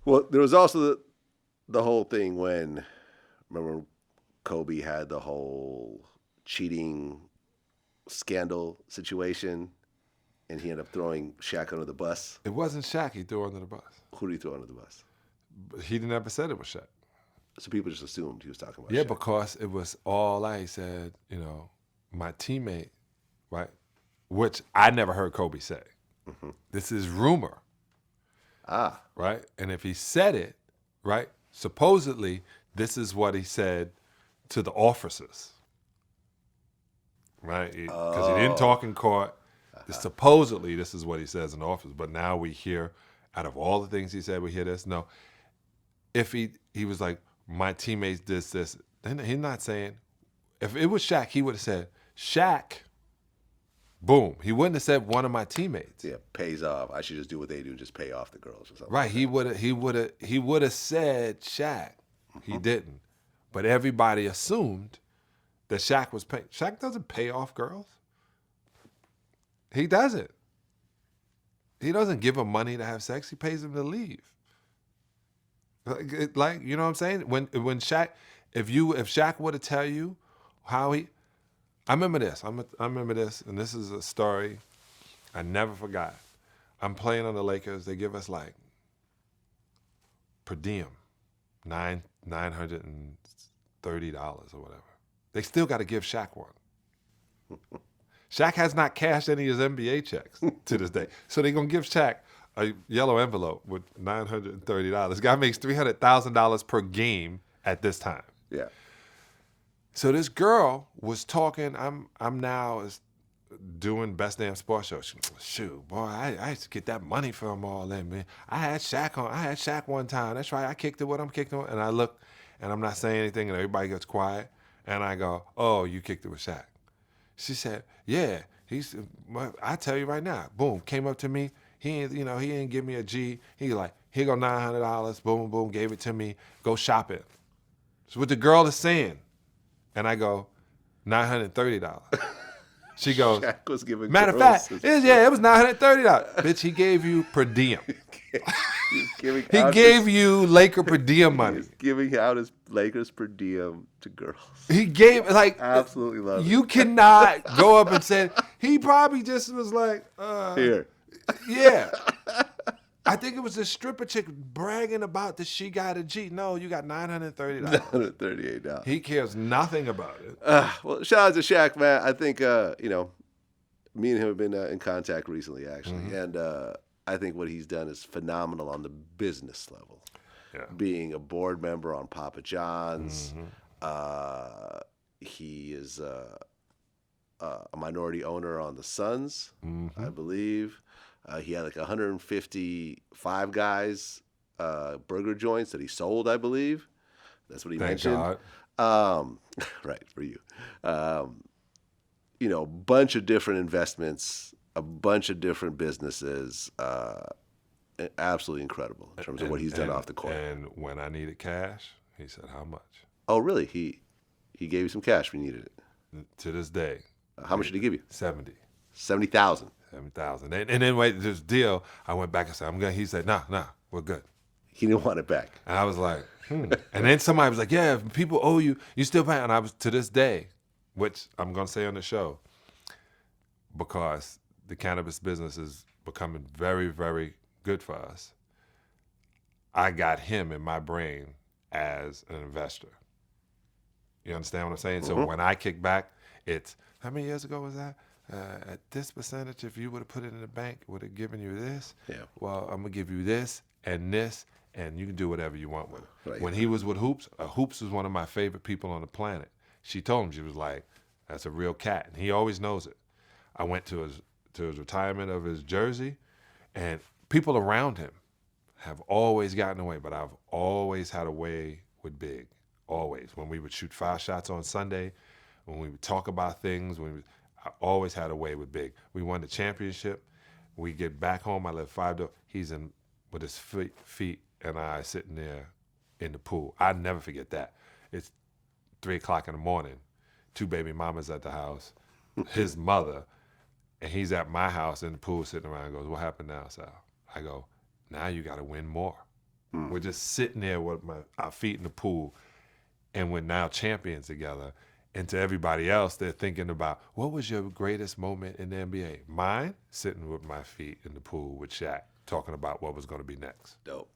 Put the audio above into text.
Well, there was also the whole thing when, remember, Kobe had the whole cheating scandal situation, and he ended up throwing Shaq under the bus. It wasn't Shaq he threw under the bus. Who did he throw under the bus? But he never said it was Shaq. So people just assumed he was talking about Yeah, Shaq. because it was all he said, my teammate, right? Which I never heard Kobe say. Mm-hmm. This is rumor. Ah. Right? And if he said it, right, supposedly this is what he said to the officers. Right? Because he didn't talk in court. Supposedly this is what he says in the office. But now we hear, out of all the things he said, we hear this. No. If he was like, my teammates did this, then he's not saying, if it was Shaq, he would have said, Shaq, boom. He wouldn't have said one of my teammates. Yeah, pays off. I should just do what they do and just pay off the girls or something. Right. Like he would have said Shaq. Mm-hmm. He didn't. But everybody assumed that Shaq was paying. Shaq doesn't pay off girls. He doesn't. He doesn't give them money to have sex. He pays them to leave. Like, you know what I'm saying? When Shaq, if Shaq were to tell you how he, I remember this. I remember this, and this is a story I never forgot. I'm playing on the Lakers. They give us like per diem, $930 or whatever. They still got to give Shaq one. Shaq has not cashed any of his NBA checks to this day, so they're gonna give Shaq a yellow envelope with $930. This guy makes $300,000 per game at this time. Yeah. So this girl was talking. I'm now doing Best Damn Sports Show. She goes, shoot, boy, I used to get that money from all that, man. I had Shaq one time. That's right. I kicked it with him, and I look, and I'm not saying anything, and everybody gets quiet. And I go, oh, you kicked it with Shaq. She said, yeah. I tell you right now, boom, came up to me. He ain't give me a G. He like, here go $900. Boom, boom, gave it to me. Go shopping. That's what the girl is saying. And I go, $930. She goes, Shaq was giving matter of girls fact, it was $930. Bitch, he gave you per diem. He gave you Laker per diem money. He's giving out his Lakers per diem to girls. He gave, like, Absolutely love it. you cannot go up and say, he probably just was like, Here. Yeah. I think it was a stripper chick bragging about that she got a G. No, you got $930. $938. He cares nothing about it. Well, shout out to Shaq, man. I think, me and him have been in contact recently, actually. Mm-hmm. And I think what he's done is phenomenal on the business level. Yeah. Being a board member on Papa John's. Mm-hmm. He is a minority owner on the Suns, mm-hmm. I believe. He had like 150 Five Guys burger joints that he sold, I believe. That's what he mentioned. God. Right, for you. Bunch of different investments, a bunch of different businesses. Absolutely incredible in terms of what he's done off the court. And when I needed cash, he said, how much? Oh, really? He gave you some cash when you needed it? To this day. How much did he give you? 70. 70,000. 7,000. And then wait, this deal, I went back and said, I'm good. He said, nah, we're good. He didn't want it back. And I was like, And then somebody was like, yeah, if people owe you, you still pay. And I was, to this day, which I'm going to say on the show, because the cannabis business is becoming very, very good for us, I got him in my brain as an investor. You understand what I'm saying? Mm-hmm. So when I kick back, it's, how many years ago was that? At this percentage, if you would have put it in the bank, would have given you this. Yeah. Well, I'm going to give you this, and you can do whatever you want with it. Right. When he was with Hoops, Hoops was one of my favorite people on the planet. She told him, she was like, that's a real cat, and he always knows it. I went to his retirement of his jersey, and people around him have always gotten away, but I've always had a way with Big, always. When we would shoot 5 shots on Sunday, when we would talk about things, I always had a way with Big. We won the championship. We get back home. I live 5 doors. He's in with his feet and I sitting there in the pool. I never forget that. It's 3 o'clock in the morning. 2 baby mamas at the house. His mother, and he's at my house in the pool sitting around and goes, what happened now, Sal? I go, now you got to win more. We're just sitting there with our feet in the pool, and we're now champions together. And to everybody else, they're thinking about, what was your greatest moment in the NBA? Mine, sitting with my feet in the pool with Shaq, talking about what was going to be next. Dope.